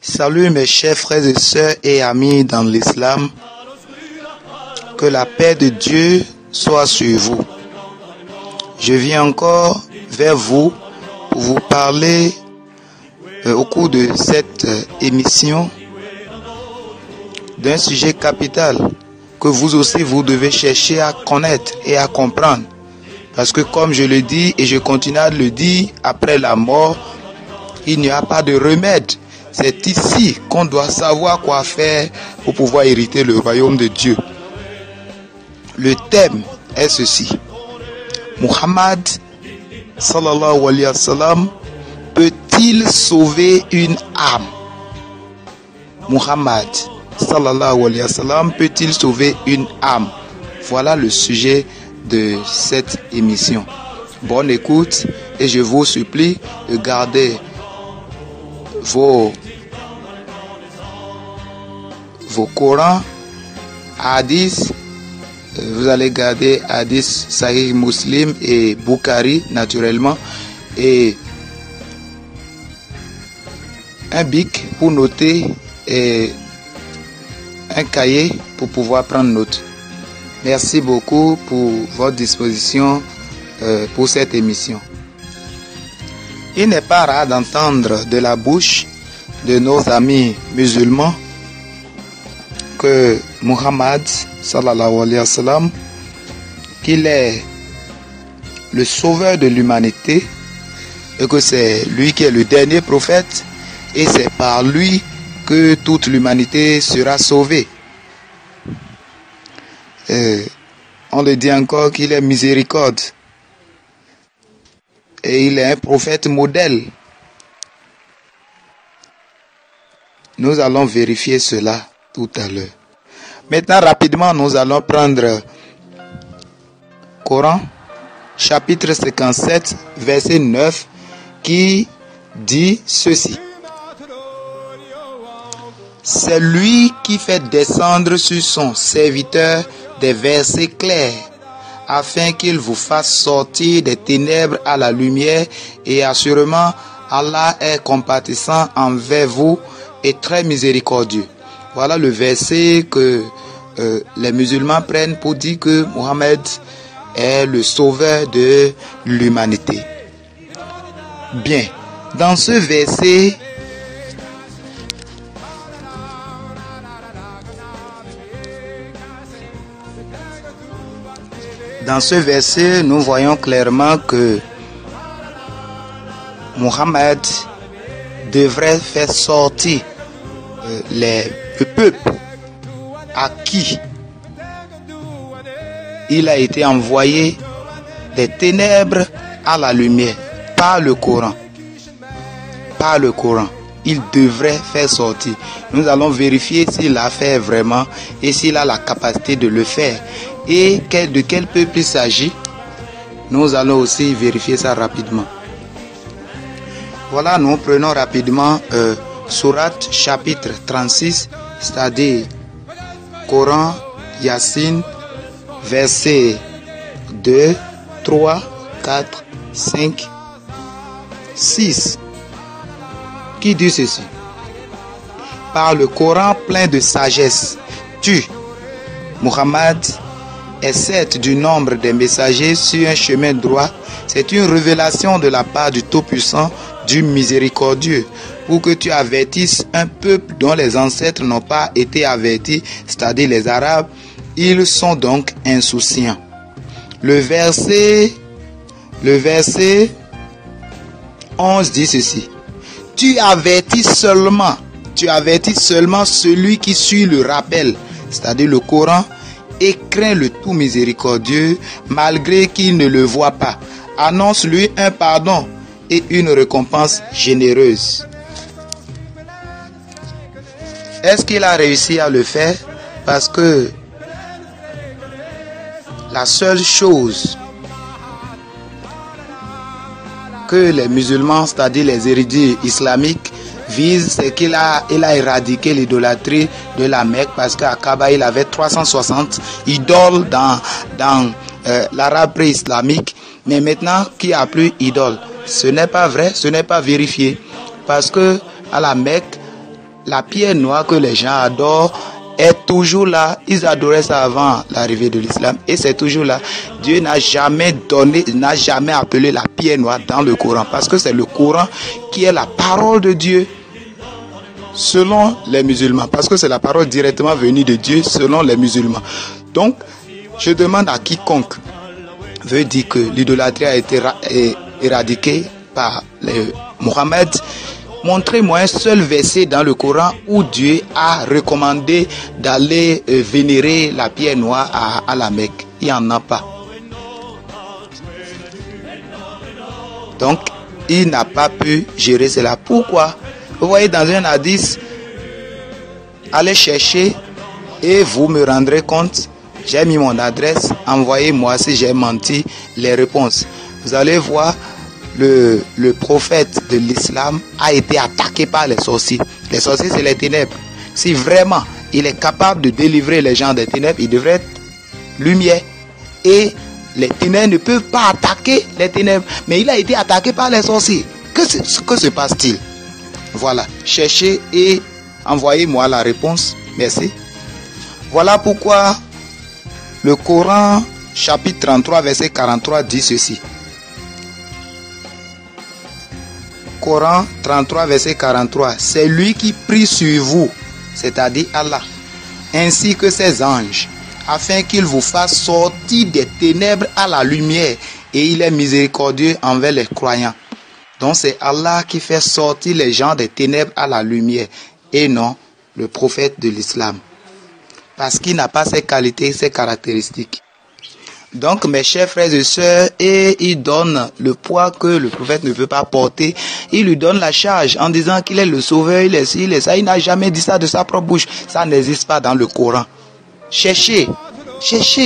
Salut mes chers frères et sœurs et amis dans l'islam. Que la paix de Dieu soit sur vous. Je viens encore vers vous pour vous parler au cours de cette émission d'un sujet capital que vous aussi vous devez chercher à connaître et à comprendre. Parce que comme je le dis et je continue à le dire, après la mort, il n'y a pas de remède. C'est ici qu'on doit savoir quoi faire pour pouvoir hériter le royaume de Dieu. Le thème est ceci. Muhammad sallallahu alayhi wa sallam peut-il sauver une âme? Muhammad sallallahu alayhi wa sallam peut-il sauver une âme? Voilà le sujet de cette émission. Bonne écoute et je vous supplie de garder vos Corans, hadiths. Vous allez garder hadith Sahih Muslim et Bukhari naturellement, et un bic pour noter et un cahier pour pouvoir prendre note. Merci beaucoup pour votre disposition pour cette émission. Il n'est pas rare d'entendre de la bouche de nos amis musulmans que Muhammad sallallahu alayhi wa sallam, qu'il est le sauveur de l'humanité et que c'est lui qui est le dernier prophète et c'est par lui que toute l'humanité sera sauvée. On le dit encore qu'il est miséricorde et il est un prophète modèle. Nous allons vérifier cela tout à l'heure. Maintenant, rapidement, nous allons prendre Coran, chapitre 57, verset 9, qui dit ceci. C'est lui qui fait descendre sur son serviteur des versets clairs, afin qu'il vous fasse sortir des ténèbres à la lumière, et assurément, Allah est compatissant envers vous et très miséricordieux. Voilà le verset que les musulmans prennent pour dire que Mohammed est le sauveur de l'humanité. Bien, dans ce verset, nous voyons clairement que Mohammed devrait faire sortir le peuple à qui il a été envoyé des ténèbres à la lumière par le Coran. Par le Coran, il devrait faire sortir. Nous allons vérifier s'il l'a fait vraiment et s'il a la capacité de le faire. Et de quel peuple il s'agit, nous allons aussi vérifier ça rapidement. Voilà, nous prenons rapidement Sourate chapitre 36, c'est-à-dire Coran, Yassine, versets 2, 3, 4, 5, 6, qui dit ceci. Par le Coran plein de sagesse, tu, Muhammad, est certes du nombre des messagers sur un chemin droit. C'est une révélation de la part du Tout-Puissant, du Miséricordieux, pour que tu avertisses un peuple dont les ancêtres n'ont pas été avertis, c'est-à-dire les Arabes. Ils sont donc insouciants. Le verset 11 dit ceci. Tu avertis seulement celui qui suit le rappel, c'est-à-dire le Coran, et craint le tout miséricordieux, malgré qu'il ne le voit pas. Annonce-lui un pardon et une récompense généreuse. Est-ce qu'il a réussi à le faire? Parce que la seule chose que les musulmans, c'est-à-dire les érudits islamiques, visent, c'est qu'il a éradiqué l'idolâtrie de la Mecque, parce qu'à Kaaba, il avait 360 idoles dans l'arabe pré-islamique. Mais maintenant, qui a plus idole? Ce n'est pas vrai, ce n'est pas vérifié. Parce que à la Mecque, la pierre noire que les gens adorent est toujours là. Ils adoraient ça avant l'arrivée de l'islam et c'est toujours là. Dieu n'a jamais appelé la pierre noire dans le Coran parce que c'est le Coran qui est la parole de Dieu selon les musulmans, parce que c'est la parole directement venue de Dieu selon les musulmans. Donc, je demande à quiconque veut dire que l'idolâtrie a été éradiquée par Mohammed, montrez-moi un seul verset dans le Coran où Dieu a recommandé d'aller vénérer la pierre noire à la Mecque. Il n'y en a pas. Donc, il n'a pas pu gérer cela. Pourquoi? Vous voyez dans un hadith, allez chercher et vous me rendrez compte. J'ai mis mon adresse, envoyez-moi si j'ai menti les réponses. Vous allez voir, le prophète de l'islam a été attaqué par les sorciers. Les sorciers, c'est les ténèbres. Si vraiment il est capable de délivrer les gens des ténèbres, il devrait être lumière. Et les ténèbres ne peuvent pas attaquer les ténèbres. Mais il a été attaqué par les sorciers. Que se passe-t-il? Voilà, cherchez et envoyez-moi la réponse. Merci. Voilà pourquoi le Coran, chapitre 33, verset 43, dit ceci. Coran 33, verset 43. C'est lui qui prie sur vous, c'est-à-dire Allah, ainsi que ses anges, afin qu'il vous fasse sortir des ténèbres à la lumière, et il est miséricordieux envers les croyants. Donc c'est Allah qui fait sortir les gens des ténèbres à la lumière et non le prophète de l'islam. Parce qu'il n'a pas ces qualités, ces caractéristiques. Donc mes chers frères et sœurs, et il donne le poids que le prophète ne peut pas porter. Il lui donne la charge en disant qu'il est le sauveur, il est ci, il est ça. Il n'a jamais dit ça de sa propre bouche. Ça n'existe pas dans le Coran. Cherchez,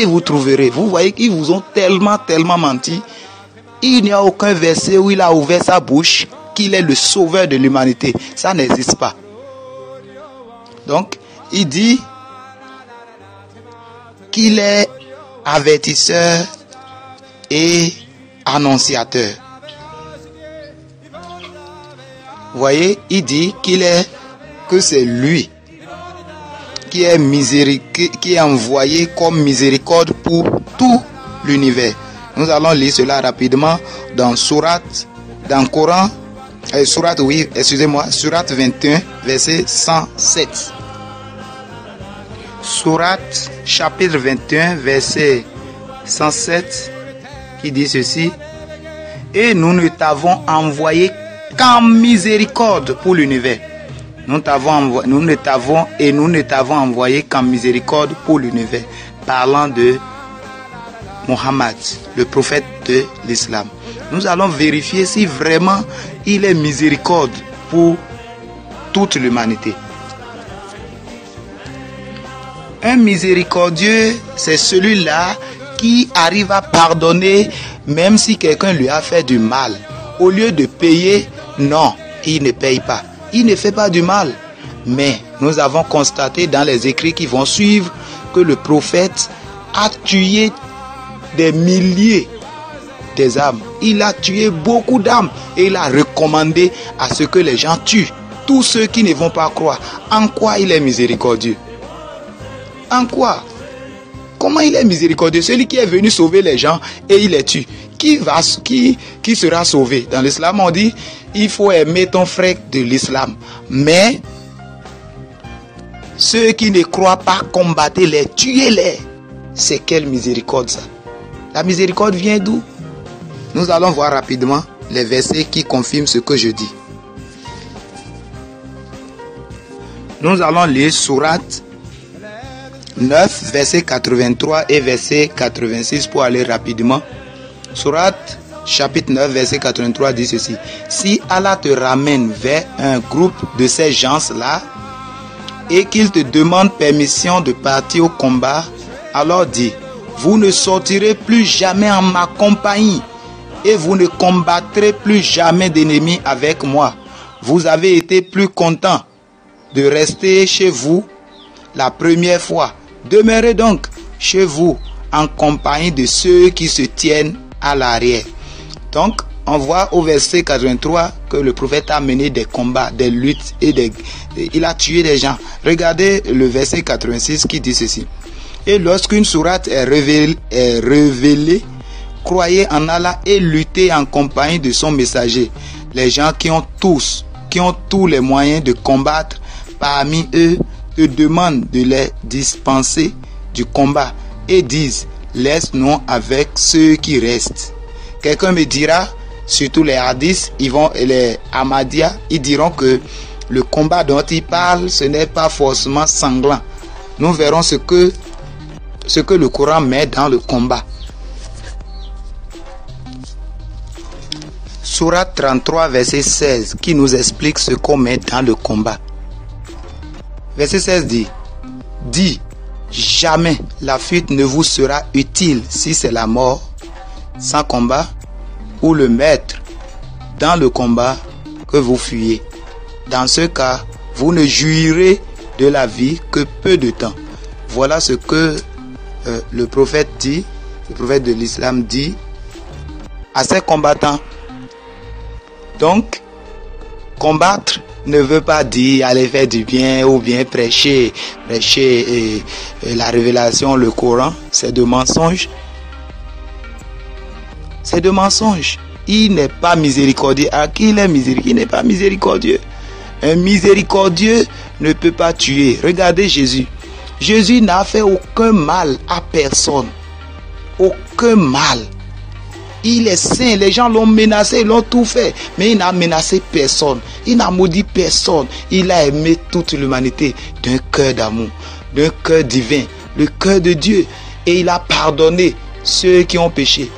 vous trouverez. Vous voyez qu'ils vous ont tellement menti. Il n'y a aucun verset où il a ouvert sa bouche qu'il est le sauveur de l'humanité. Ça n'existe pas. Donc, il dit qu'il est avertisseur et annonciateur. Vous voyez, il dit que c'est lui qui est envoyé comme miséricorde pour tout l'univers. Nous allons lire cela rapidement dans Coran, Surat 21, verset 107. Surat, chapitre 21, verset 107, qui dit ceci. Et nous ne t'avons envoyé qu'en miséricorde pour l'univers. Nous ne t'avons envoyé qu'en miséricorde pour l'univers. Parlant de Mohammed, le prophète de l'islam. Nous allons vérifier si vraiment il est miséricorde pour toute l'humanité. Un miséricordieux, c'est celui-là qui arrive à pardonner même si quelqu'un lui a fait du mal. Au lieu de payer, non, il ne paye pas. Il ne fait pas du mal. Mais nous avons constaté dans les écrits qui vont suivre que le prophète a tué des milliers des âmes. Il a tué beaucoup d'âmes et il a recommandé à ce que les gens tuent tous ceux qui ne vont pas croire. En quoi il est miséricordieux? En quoi? Comment il est miséricordieux? Celui qui est venu sauver les gens et il les tue. Qui sera sauvé? Dans l'islam, on dit il faut aimer ton frère de l'islam. Mais ceux qui ne croient pas, combattez-les, tuez-les. C'est quelle miséricorde ça? La miséricorde vient d'où? Nous allons voir rapidement les versets qui confirment ce que je dis. Nous allons lire Surat 9, verset 83 et verset 86 pour aller rapidement. Surat chapitre 9, verset 83 dit ceci. Si Allah te ramène vers un groupe de ces gens-là et qu'il te demande permission de partir au combat, alors dis, vous ne sortirez plus jamais en ma compagnie et vous ne combattrez plus jamais d'ennemis avec moi. Vous avez été plus content de rester chez vous la première fois. Demeurez donc chez vous en compagnie de ceux qui se tiennent à l'arrière. Donc, on voit au verset 83 que le prophète a mené des combats, des luttes et il a tué des gens. Regardez le verset 86 qui dit ceci. Et lorsqu'une sourate est révélée, croyez en Allah et luttez en compagnie de son messager. Les gens qui ont tous les moyens de combattre parmi eux te demandent de les dispenser du combat et disent, laisse-nous avec ceux qui restent. Quelqu'un me dira, surtout les hadiths, les Ahmadiyya, ils diront que le combat dont ils parlent, ce n'est pas forcément sanglant. Nous verrons ce que le Coran met dans le combat. Sourate 33, verset 16, qui nous explique ce qu'on met dans le combat. Verset 16 dit, jamais la fuite ne vous sera utile si c'est la mort sans combat ou le maître dans le combat que vous fuyez. Dans ce cas, vous ne jouirez de la vie que peu de temps. Voilà ce que le prophète dit, le prophète de l'islam dit à ses combattants. Donc, combattre ne veut pas dire aller faire du bien ou bien prêcher la révélation, le Coran. C'est de mensonges. C'est de mensonges. Il n'est pas miséricordieux. À qui il est miséricordieux? Il n'est pas miséricordieux. Un miséricordieux ne peut pas tuer. Regardez Jésus. Jésus n'a fait aucun mal à personne. Aucun mal. Il est saint, les gens l'ont menacé, ils l'ont tout fait, mais il n'a menacé personne, il n'a maudit personne, il a aimé toute l'humanité d'un cœur d'amour, d'un cœur divin, le cœur de Dieu, et il a pardonné ceux qui ont péché.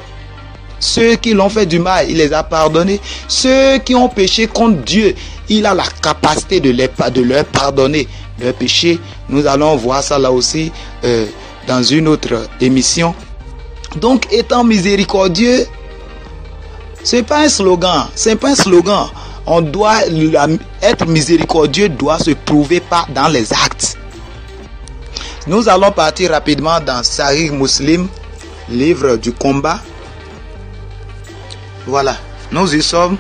Ceux qui l'ont fait du mal, il les a pardonnés. Ceux qui ont péché contre Dieu, il a la capacité de leur pardonner leurs péchés. Nous allons voir ça là aussi dans une autre émission. Donc, étant miséricordieux, c'est pas un slogan. C'est pas un slogan. On doit être miséricordieux doit se prouver dans les actes. Nous allons partir rapidement dans Sahih Muslim, livre du combat. Voilà, nous y sommes.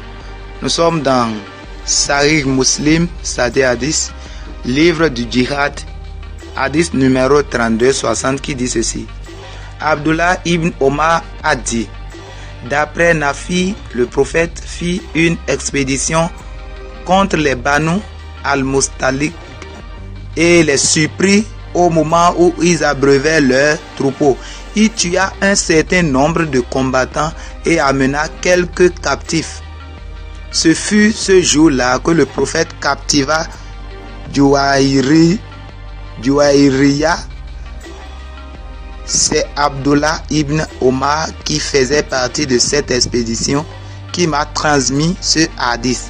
Nous sommes dans Sahih Muslim, c'est-à-dire hadith, livre du djihad, hadith numéro 3260 qui dit ceci. Abdullah ibn Omar a dit, d'après Nafi, le prophète fit une expédition contre les Banu al-Mustalik et les surprit au moment où ils abreuvaient leurs troupeaux. Il tua un certain nombre de combattants et amena quelques captifs. Ce fut ce jour-là que le prophète captiva Juwayriya. C'est Abdullah ibn Omar qui faisait partie de cette expédition qui m'a transmis ce hadith.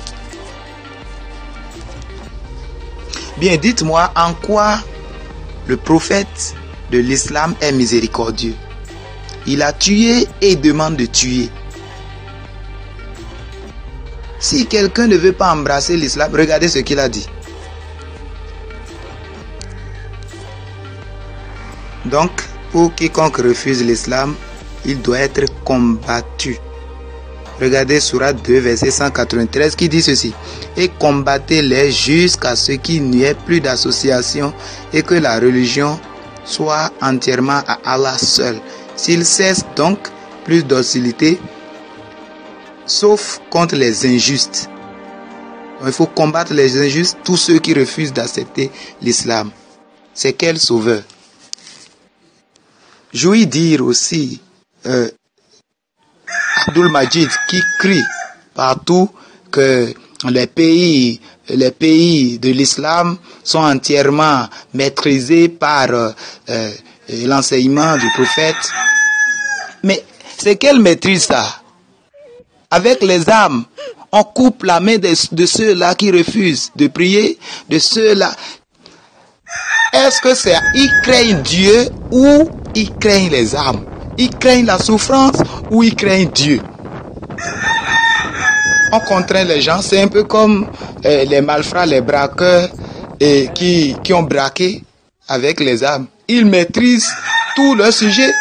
Bien, dites-moi en quoi le prophète de l'islam est miséricordieux. Il a tué et demande de tuer. Si quelqu'un ne veut pas embrasser l'islam, regardez ce qu'il a dit. Donc, pour quiconque refuse l'islam, il doit être combattu. Regardez Sourate 2, verset 193 qui dit ceci. Et combattez-les jusqu'à ce qu'il n'y ait plus d'association et que la religion soit entièrement à Allah seul. S'il cesse donc, plus d'hostilité, sauf contre les injustes. Donc, il faut combattre les injustes, tous ceux qui refusent d'accepter l'islam. C'est quel sauveur? Je veux dire aussi Abdul Majid qui crie partout que les pays de l'islam sont entièrement maîtrisés par l'enseignement du prophète. Mais c'est quelle maîtrise ça? Avec les armes, on coupe la main de ceux-là qui refusent de prier, de ceux-là. Est-ce que c'est ils craignent Dieu ou ils craignent les armes? Ils craignent la souffrance ou ils craignent Dieu? On contraint les gens, c'est un peu comme les malfrats, les braqueurs qui ont braqué avec les armes. Ils maîtrisent tout leur sujet.